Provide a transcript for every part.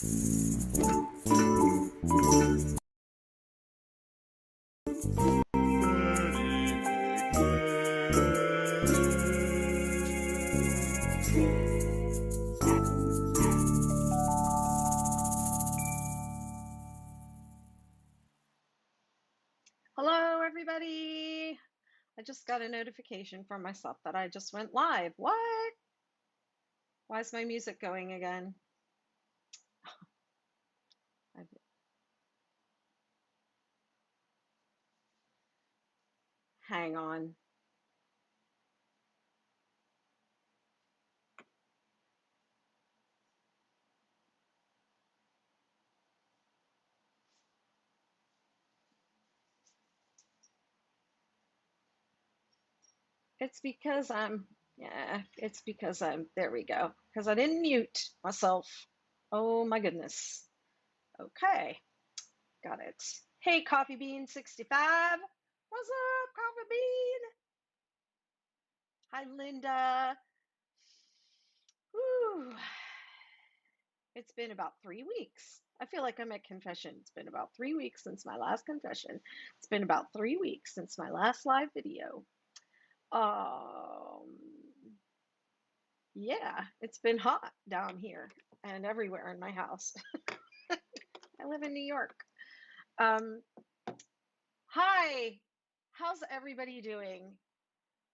Hello, everybody. I just got a notification from myself that I just went live. What? Why is my music going again? Hang on. It's because there we go. Because I didn't mute myself. Oh my goodness. Okay, got it. Hey, Coffee Bean 65. What's up, Coffee Bean? Hi, Linda. Whew. It's been about 3 weeks. I feel like I'm at confession. It's been about 3 weeks since my last confession. It's been about 3 weeks since my last live video. Yeah, it's been hot down here and everywhere in my house. I live in New York. Um, Hi, how's everybody doing?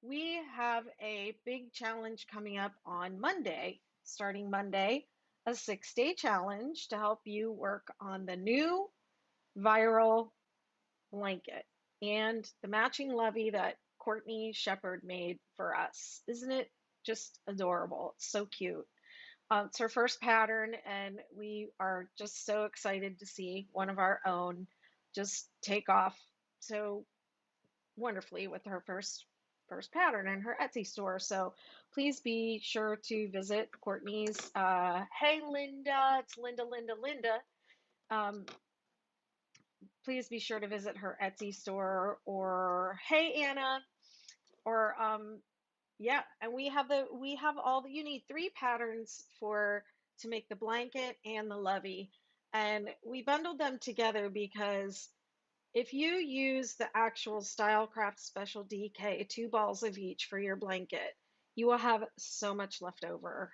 We have a big challenge coming up on Monday, starting Monday, a 6-day challenge to help you work on the new viral blanket and the matching lovey that Courtney Shepherd made for us. Isn't it just adorable? It's so cute. It's her first pattern, and we are just so excited to see one of our own just take off so wonderfully with her first pattern in her Etsy store. So please be sure to visit Courtney's. Hey, Linda, it's Linda. Um, please be sure to visit her Etsy store, or hey, Anna, or yeah, and we have all the, you need 3 patterns for to make the blanket and the lovey, and we bundled them together because if you use the actual Stylecraft Special DK, 2 balls of each for your blanket, you will have so much left over.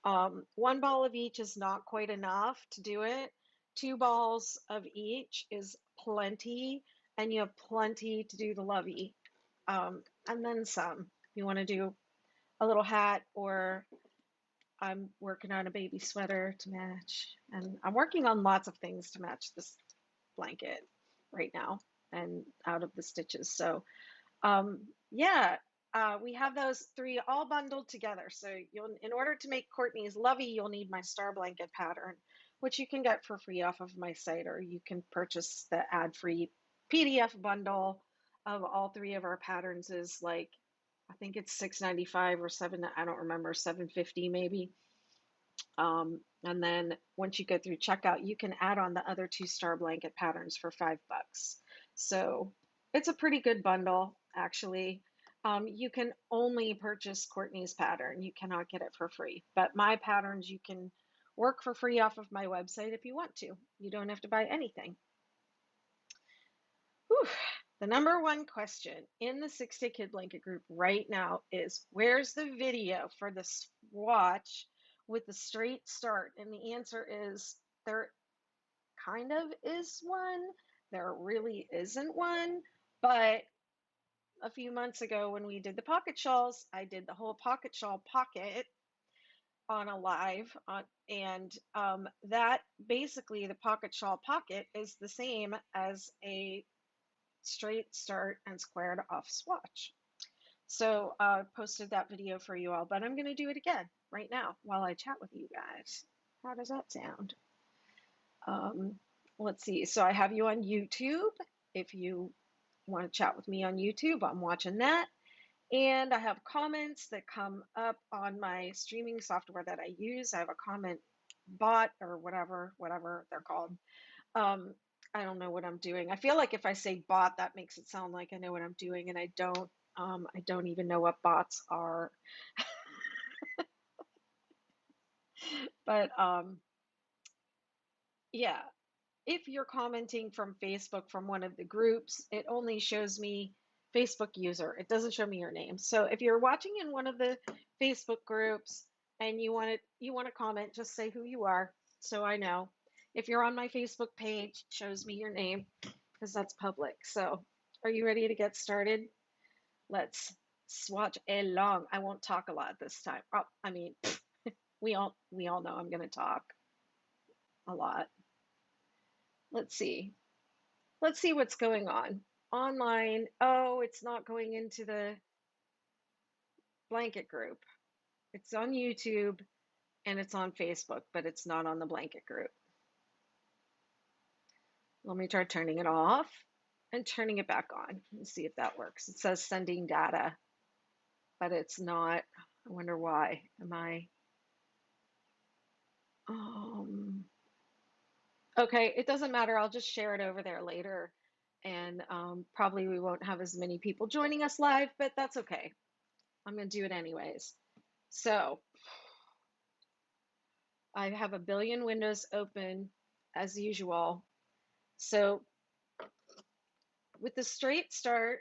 1 ball of each is not quite enough to do it. 2 balls of each is plenty, and you have plenty to do the lovey. And then some. You want to do a little hat, or I'm working on a baby sweater to match. And I'm working on lots of things to match this blanket right now and out of the stitches. So yeah, we have those 3 all bundled together. So in order to make Courtney's lovey, you'll need my star blanket pattern, which you can get for free off of my site, or you can purchase the ad-free PDF bundle of all 3 of our patterns. Is like, I think it's $6.95 or I don't remember, $7.50 maybe. And then once you go through checkout, you can add on the other 2 star blanket patterns for $5. So it's a pretty good bundle, actually. You can only purchase Courtney's pattern. You cannot get it for free. But my patterns, you can work for free off of my website if you want to. You don't have to buy anything. Whew. The #1 question in the 6-Day Kid Blanket group right now is, where's the video for the swatch with the straight start? And the answer is, there kind of is one. There really isn't one. But a few months ago when we did the pocket shawls, I did the whole pocket shawl pocket on a live and that basically, the pocket shawl pocket is the same as a straight start and squared off swatch. So I posted that video for you all, but I'm going to do it again right now while I chat with you guys. How does that sound? Let's see. So I have you on YouTube. If you want to chat with me on YouTube, I'm watching that. And I have comments that come up on my streaming software that I use. I have a comment bot, or whatever they're called. I don't know what I'm doing. I feel like if I say bot, that makes it sound like I know what I'm doing, and I don't. I don't even know what bots are. But Yeah, if you're commenting from Facebook from one of the groups, it only shows me Facebook user. It doesn't show me your name. So if you're watching in one of the Facebook groups and you want to comment, just say who you are so I know. If you're on my Facebook page, it shows me your name because that's public. So are you ready to get started? Let's swatch along. I won't talk a lot this time. Oh, I mean, we all know I'm going to talk a lot. Let's see. Let's see what's going on. Online. Oh, it's not going into the blanket group. It's on YouTube and it's on Facebook, but it's not on the blanket group. Let me try turning it off and turning it back on and see if that works. It says sending data, but it's not. I wonder why. Am I? Um, okay, it doesn't matter. I'll just share it over there later. And probably we won't have as many people joining us live, but that's okay. I'm going to do it anyways. So I have a billion windows open as usual. So with the straight start,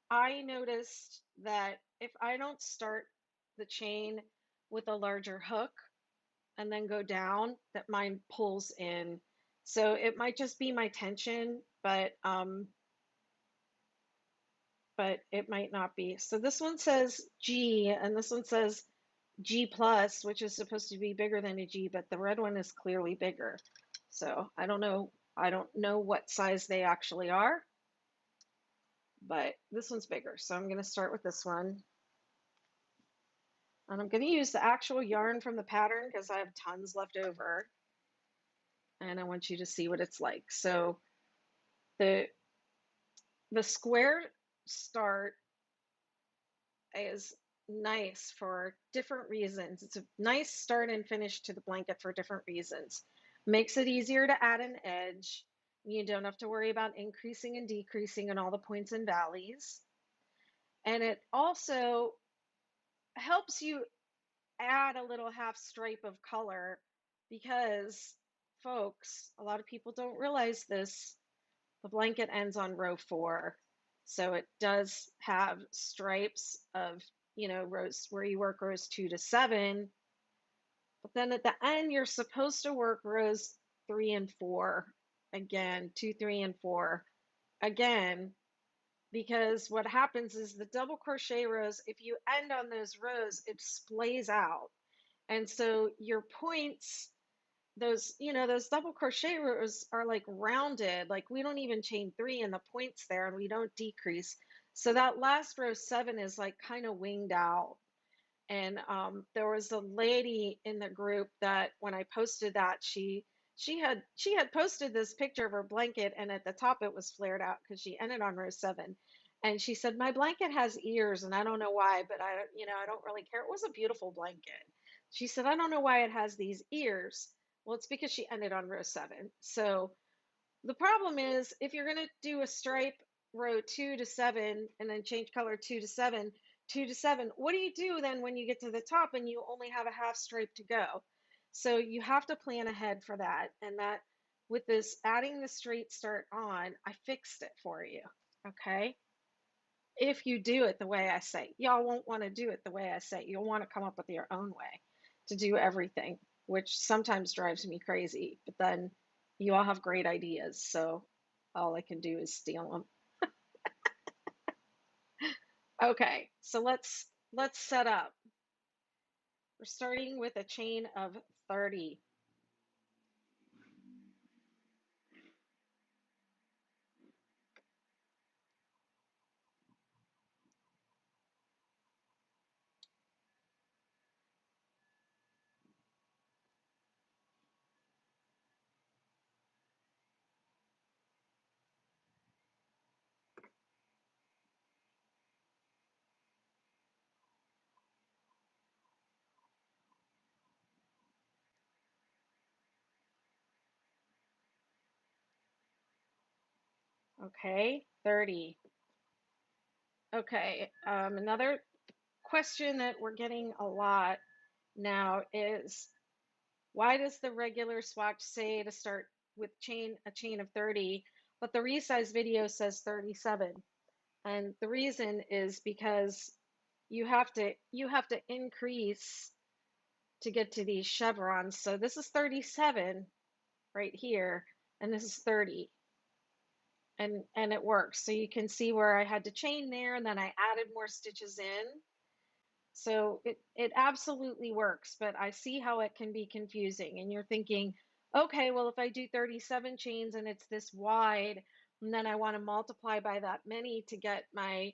I noticed that if I don't start the chain with a larger hook and then go down, that mine pulls in. So it might just be my tension, but it might not be. So this one says G and this one says G plus, which is supposed to be bigger than a G, but the red one is clearly bigger. So I don't know. I don't know what size they actually are, but this one's bigger. So I'm going to start with this one. And I'm going to use the actual yarn from the pattern because I have tons left over. And I want you to see what it's like. So the the square start is nice for different reasons. It's a nice start and finish to the blanket for different reasons. Makes it easier to add an edge. You don't have to worry about increasing and decreasing and all the points and valleys. And it also helps you add a little half stripe of color because, folks, a lot of people don't realize this. The blanket ends on row 4. So it does have stripes of, rows where you work rows 2 to 7. But then at the end, you're supposed to work rows 3 and 4 again, 2, 3, and 4 again, because what happens is the double crochet rows, if you end on those rows, it splays out. And so your points, those double crochet rows are like rounded, like we don't even chain 3 in the points there and we don't decrease. So that last row 7 is like kind of winged out. And there was a lady in the group that when I posted that, she had posted this picture of her blanket and at the top it was flared out because she ended on row 7. And she said, my blanket has ears and I don't know why, but I don't really care. It was a beautiful blanket. She said, I don't know why it has these ears. Well, it's because she ended on row 7. So the problem is if you're going to do a stripe row 2 to 7 and then change color 2 to 7, 2 to 7, what do you do then when you get to the top and you only have a half stripe to go? So you have to plan ahead for that. And that with this adding the straight start on, I fixed it for you. Okay. If you do it the way I say, y'all won't want to do it the way I say. You'll want to come up with your own way to do everything, which sometimes drives me crazy. But then you all have great ideas, so all I can do is steal them. Okay, so let's set up. We're starting with a chain of 30. Okay, 30. Okay, another question that we're getting a lot now is Why does the regular swatch say to start with a chain of 30, but the resize video says 37? And the reason is because you have to increase to get to these chevrons. So this is 37 right here, and this is 30. And it works. So you can see where I had to chain there, and then I added more stitches in. So it absolutely works, but I see how it can be confusing. And you're thinking, okay, well, if I do 37 chains and it's this wide, and then I want to multiply by that many to get my,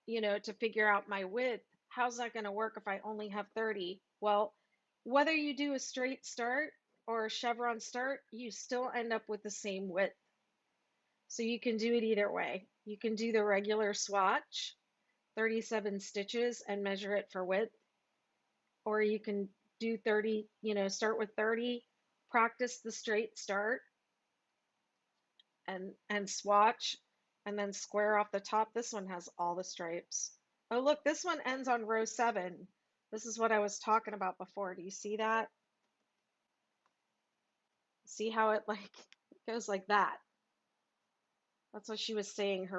to figure out my width, how's that going to work if I only have 30? Well, whether you do a straight start or a chevron start, you still end up with the same width. So you can do it either way. You can do the regular swatch, 37 stitches, and measure it for width, or you can do 30, start with 30, practice the straight start and swatch, and then square off the top. This one has all the stripes. Oh, look, this one ends on row 7. This is what I was talking about before. Do you see that? See how it goes like that? That's what she was saying.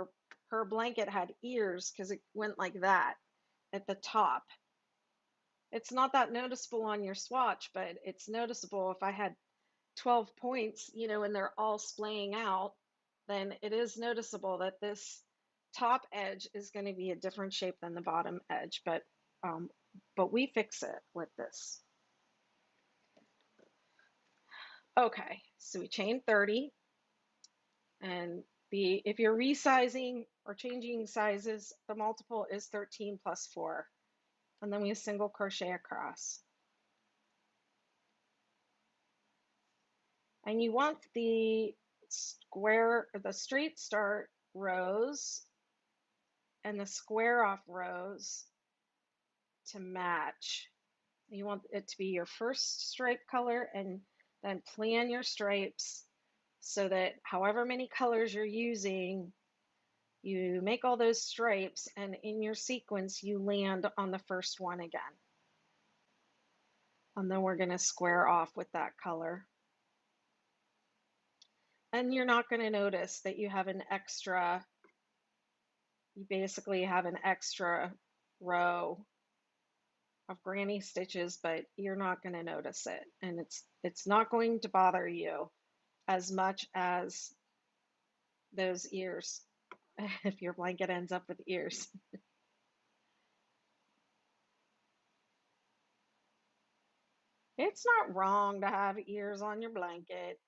Her blanket had ears because it went like that at the top. It's not that noticeable on your swatch, but it's noticeable if I had 12 points, and they're all splaying out, then it is noticeable that this top edge is going to be a different shape than the bottom edge, but we fix it with this. Okay, so we chain 30, and if you're resizing or changing sizes, the multiple is 13 plus 4, and then we single crochet across. And you want the straight start rows and the square off rows to match. You want it to be your first stripe color, and then plan your stripes so that however many colors you're using, you make all those stripes, and in your sequence you land on the first one again. And then we're going to square off with that color. And you're not going to notice that you have an extra, you basically have an extra row of granny stitches, but you're not going to notice it, and it's not going to bother you as much as those ears if your blanket ends up with ears. It's not wrong to have ears on your blanket.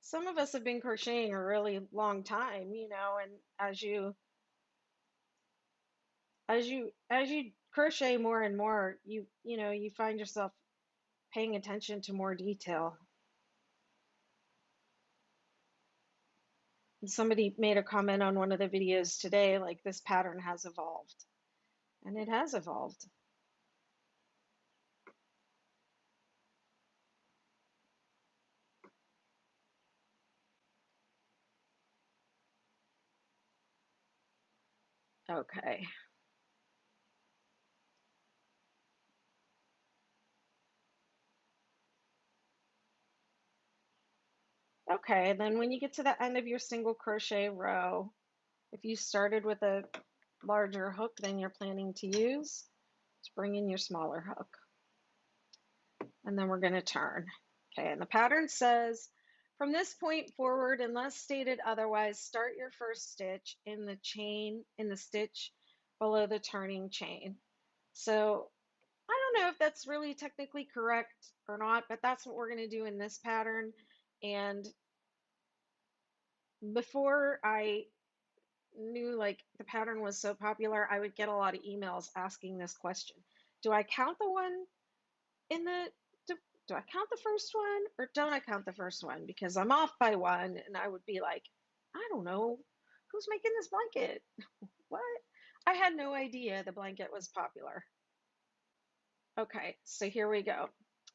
Some of us have been crocheting a really long time, and as you crochet more and more, you find yourself paying attention to more detail. And somebody made a comment on one of the videos today, like, this pattern has evolved. And it has evolved. Okay. Okay, then when you get to the end of your single crochet row, if you started with a larger hook than you're planning to use, just bring in your smaller hook. And then we're going to turn. Okay, and the pattern says, from this point forward, unless stated otherwise, start your first stitch in the stitch below the turning chain. So I don't know if that's really technically correct or not, but that's what we're going to do in this pattern. And before I knew the pattern was so popular, I would get a lot of emails asking this question. Do I count the one in the, do I count the first one or don't I count the first one? Because I'm off by one, and I would be like, I don't know, who's making this blanket? What? I had no idea the blanket was popular. Okay, so here we go.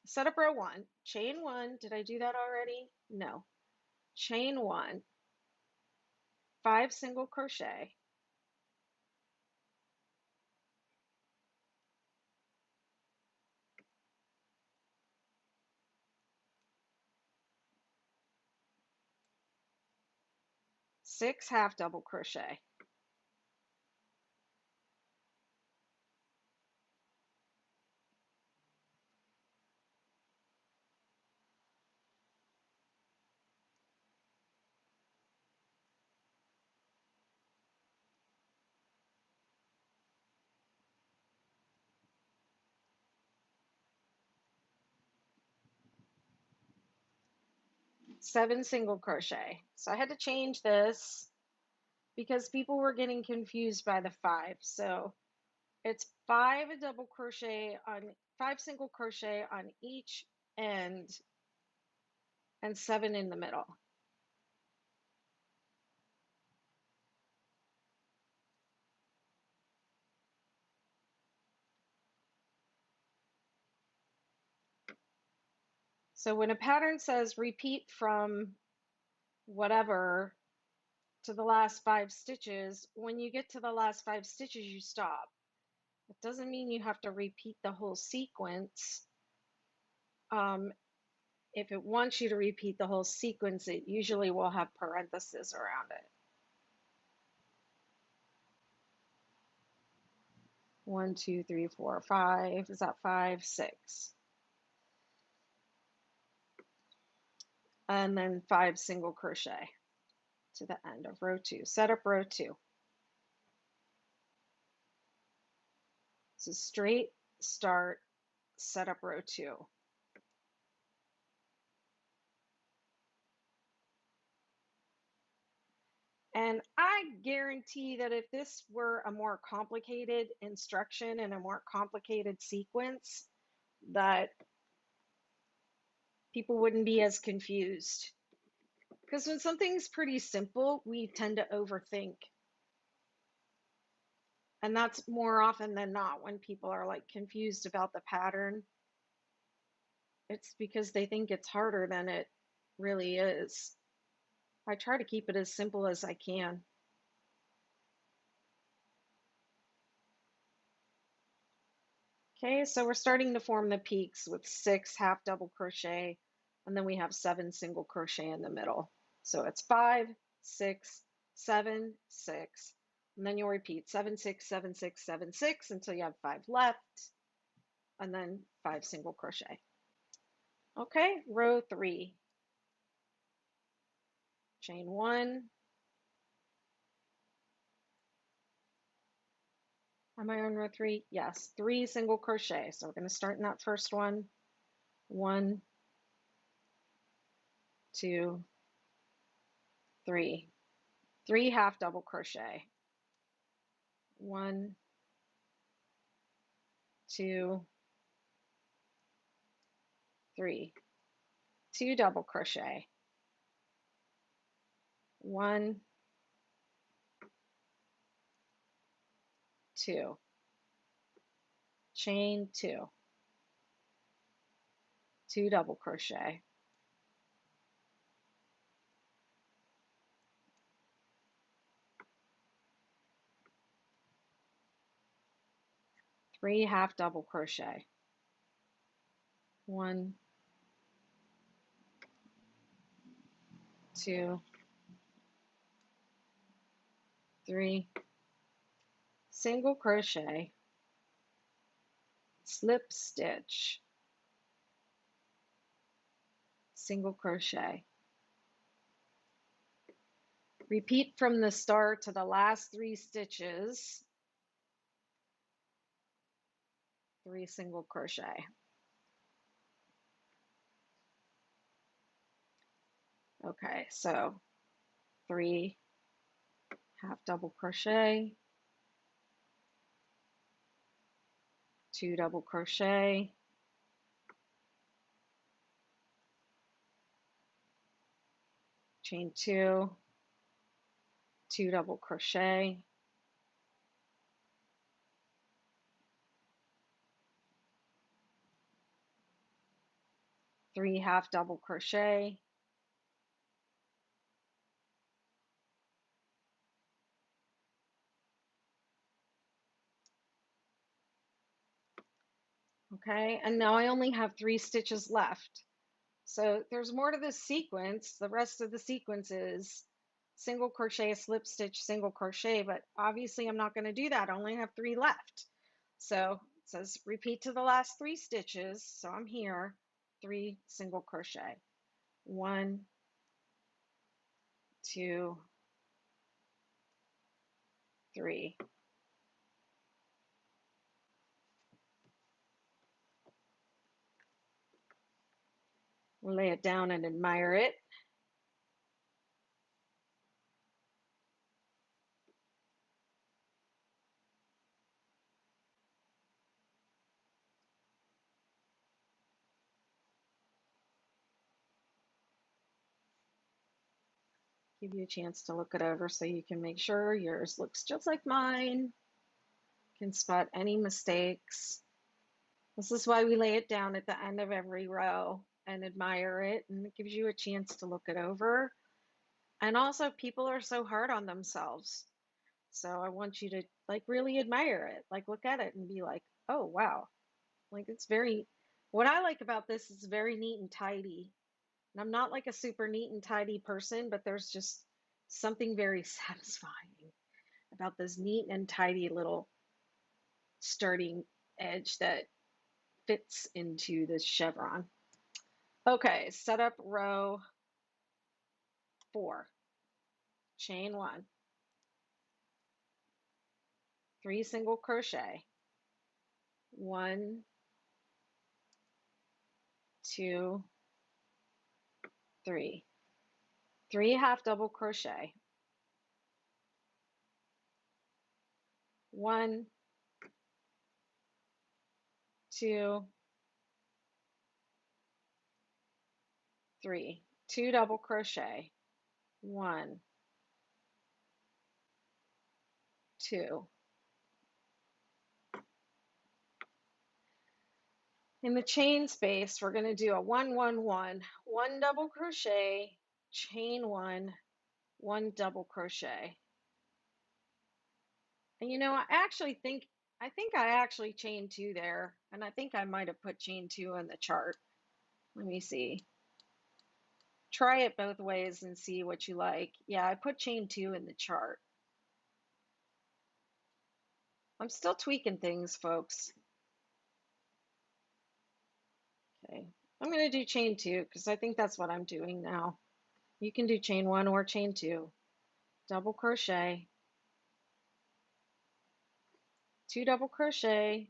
Set up row 1, chain 1. Did I do that already? No. Chain 1, 5 single crochet, 6 half double crochet. Seven single crochet. So I had to change this because people were getting confused by the 5. So it's 5 double crochet on 5 single crochet on each end and 7 in the middle. So when a pattern says repeat from whatever to the last 5 stitches, when you get to the last 5 stitches, you stop. It doesn't mean you have to repeat the whole sequence. If it wants you to repeat the whole sequence, it usually will have parentheses around it. 1, 2, 3, 4, 5. Is that 5, 6? And then 5 single crochet to the end of row 2. Set up row 2. So straight start, set up row 2. And I guarantee that if this were a more complicated instruction and a more complicated sequence, that people wouldn't be as confused. Because when something's pretty simple, we tend to overthink. And that's more often than not when people are like confused about the pattern. It's because they think it's harder than it really is. I try to keep it as simple as I can. Okay, so we're starting to form the peaks with 6 half double crochet, and then we have 7 single crochet in the middle. So it's 5, 6, 7, 6, and then you'll repeat 7, 6, 7, 6, 7, 6 until you have 5 left, and then 5 single crochet. Okay, row 3. Chain 1. Am I on row 3? Yes, 3 single crochet. So we're going to start in that first one. 1, 2, 3. 3 half double crochet. 1, 2, 3. 2 double crochet. 1, 2. Chain 2. 2 double crochet. 3 half double crochet. 1, 2, 3. Single crochet, slip stitch, single crochet. Repeat from the start to the last 3 stitches, 3 single crochet. Okay, so 3 half double crochet, 2 double crochet, chain 2, 2 double crochet, three half double crochet, okay, and now I only have 3 stitches left. So there's more to this sequence. The rest of the sequence is single crochet, slip stitch, single crochet, but obviously I'm not going to do that. I only have 3 left. So it says repeat to the last 3 stitches. So I'm here, 3 single crochet. 1, 2, 3. We'll lay it down and admire it. Give you a chance to look it over so you can make sure yours looks just like mine. Can spot any mistakes. This is why we lay it down at the end of every row and admire it, and it gives you a chance to look it over. And also, people are so hard on themselves. So I want you to like really admire it, like look at it and be like, oh wow, like it's very, what I like about this is very neat and tidy. And I'm not like a super neat and tidy person, but there's just something very satisfying about this neat and tidy little starting edge that fits into this chevron. Okay, set up row 4, chain 1, 3 single crochet, 1, 2, 3, 3 half double crochet, 1, 2, 3, 2 double crochet, 1, 2. In the chain space, we're going to do a 1, 1, 1, 1 double crochet, chain 1, 1 double crochet. And you know, I think I actually chained 2 there, and I think I might have put chain 2 in the chart. Let me see. Try it both ways and see what you like. Yeah, I put chain 2 in the chart. I'm still tweaking things, folks. Okay, I'm going to do chain 2 because I think that's what I'm doing now. You can do chain 1 or chain 2. Double crochet, 2 double crochet,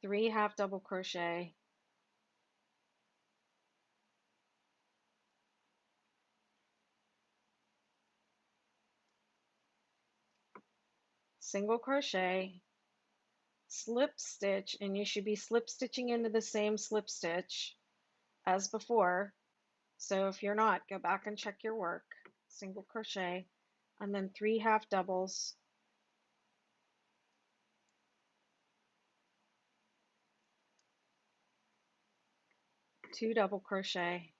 3 half double crochet, single crochet, slip stitch, and you should be slip stitching into the same slip stitch as before. So if you're not, go back and check your work. Single crochet, and then 3 half doubles, two double crochet,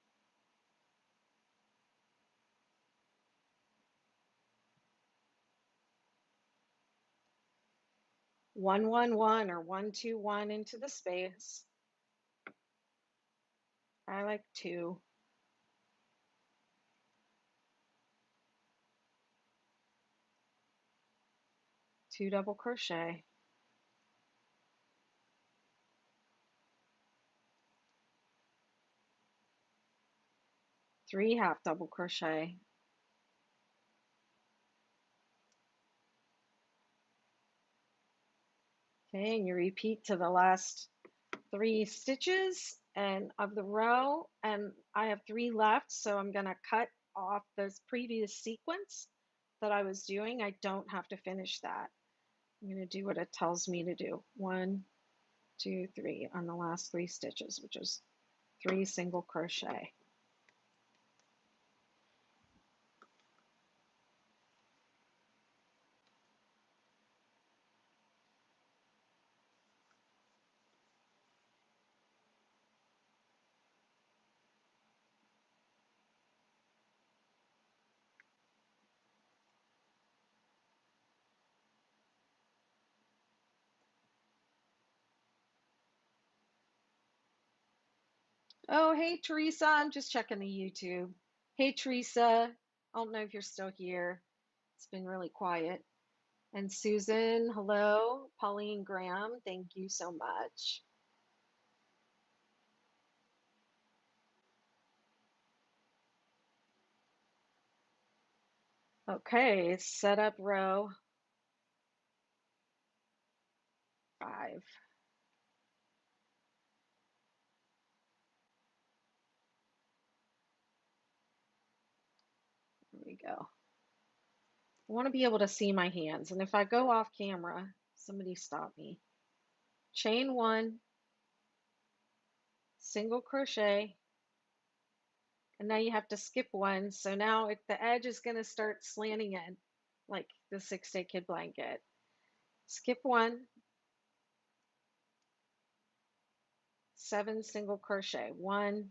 one, one, one, or 1, 2, 1 into the space. I like 2. 2 double crochet, three half double crochet, okay, and you repeat to the last 3 stitches and of the row, and I have 3 left, so I'm going to cut off this previous sequence that I was doing. I don't have to finish that. I'm going to do what it tells me to do. 1, 2, 3 on the last 3 stitches, which is 3 single crochet. Oh, hey, Teresa. I'm just checking the YouTube. Hey, Teresa. I don't know if you're still here. It's been really quiet. And Susan, hello. Pauline Graham, thank you so much. Okay, set up row 5. There we go. I want to be able to see my hands, and if I go off camera, somebody stop me. Chain 1, single crochet, and now you have to skip 1. So now the edge is going to start slanting in, like the 6-day kid blanket. Skip 1, 7 single crochet. 1,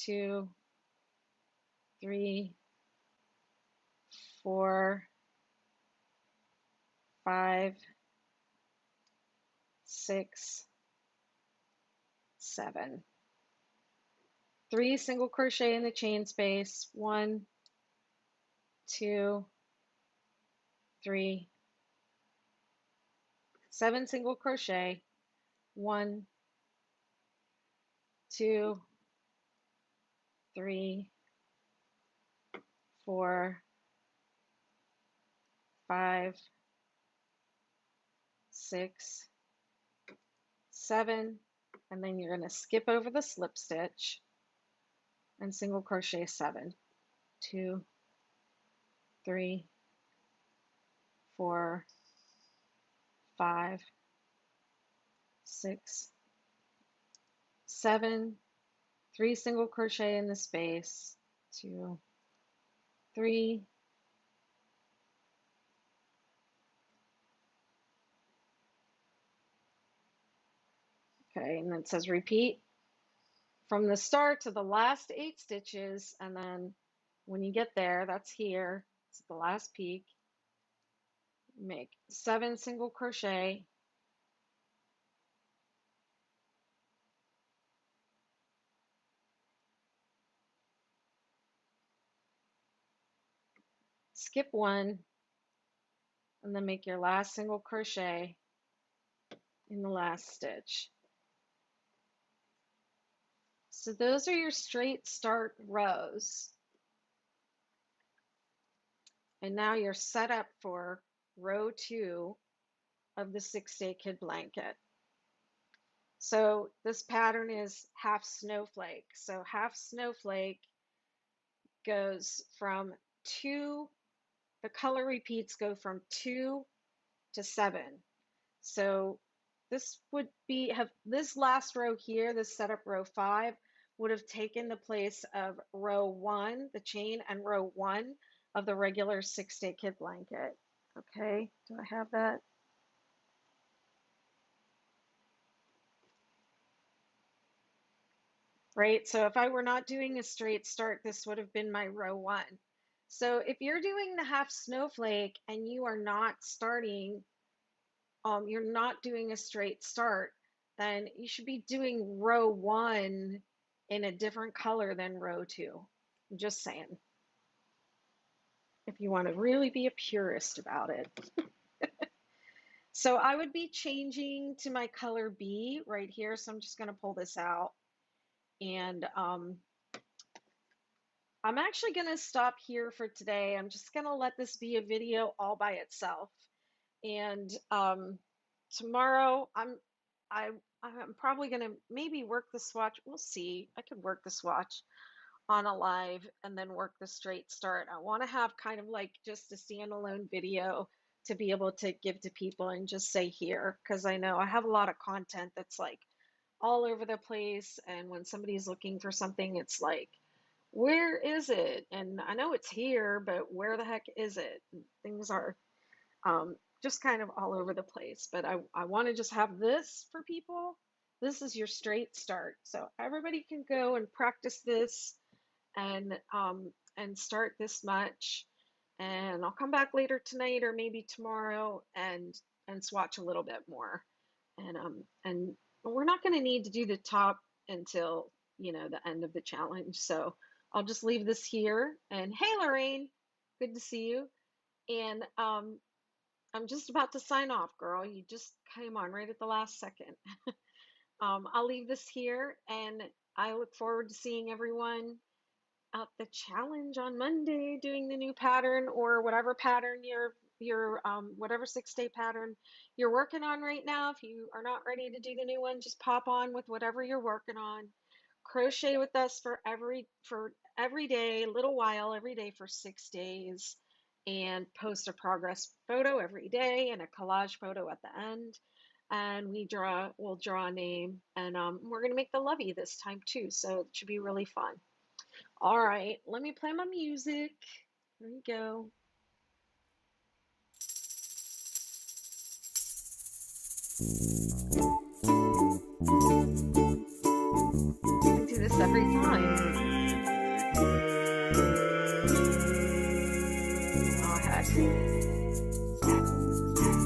2, 3, 4, 5, 6, 7. 3 single crochet in the chain space. 1, 2, 3, 7 single crochet. 1, 2, 3, 4, 5, 6, 7, and then you're going to skip over the slip stitch and single crochet 7. 2, 3, 4, 5, 6, 7, 3 single crochet in the space. 2, 3, okay, and then it says repeat from the start to the last 8 stitches, and then when you get there, that's here, it's the last peak, make 7 single crochet, skip 1, and then make your last single crochet in the last stitch. So those are your straight start rows. And now you're set up for row 2 of the 6-day kid blanket. So this pattern is half snowflake. So half snowflake goes from 2, the color repeats go from 2 to 7. So this would be, have this last row here, this setup row 5, would have taken the place of row 1, the chain, and row 1 of the regular 6-day kid blanket. Okay, do I have that? Right, so if I were not doing a straight start, this would have been my row 1. So if you're doing the half snowflake and you are not starting, you're not doing a straight start, then you should be doing row 1 in a different color than row 2. I'm just saying, if you want to really be a purist about it. So I would be changing to my color B right here. So I'm just going to pull this out. And I'm actually going to stop here for today. I'm just going to let this be a video all by itself. And tomorrow I'm probably going to maybe work the swatch. We'll see. I could work the swatch on a live and then work the straight start. I want to have kind of like just a standalone video to be able to give to people and just say here, because I know I have a lot of content that's like all over the place, and when somebody's looking for something, it's like, where is it? And I know it's here, but where the heck is it? And things are just kind of all over the place. But I want to just have this for people. This is your straight start. So everybody can go and practice this and start this much. And I'll come back later tonight or maybe tomorrow and swatch a little bit more. And we're not going to need to do the top until, the end of the challenge. So I'll just leave this here. And hey, Lorraine, good to see you. And I'm just about to sign off, girl. You just came on right at the last second. I'll leave this here, and I look forward to seeing everyone at the challenge on Monday, doing the new pattern or whatever pattern your whatever 6-day pattern you're working on right now. If you are not ready to do the new one, just pop on with whatever you're working on. Crochet with us for every day, a little while every day for 6 days, and post a progress photo every day and a collage photo at the end. And we'll draw a name, and we're gonna make the lovey this time too, so it should be really fun. All right, let me play my music. Here we go. I do this every time. Go ahead.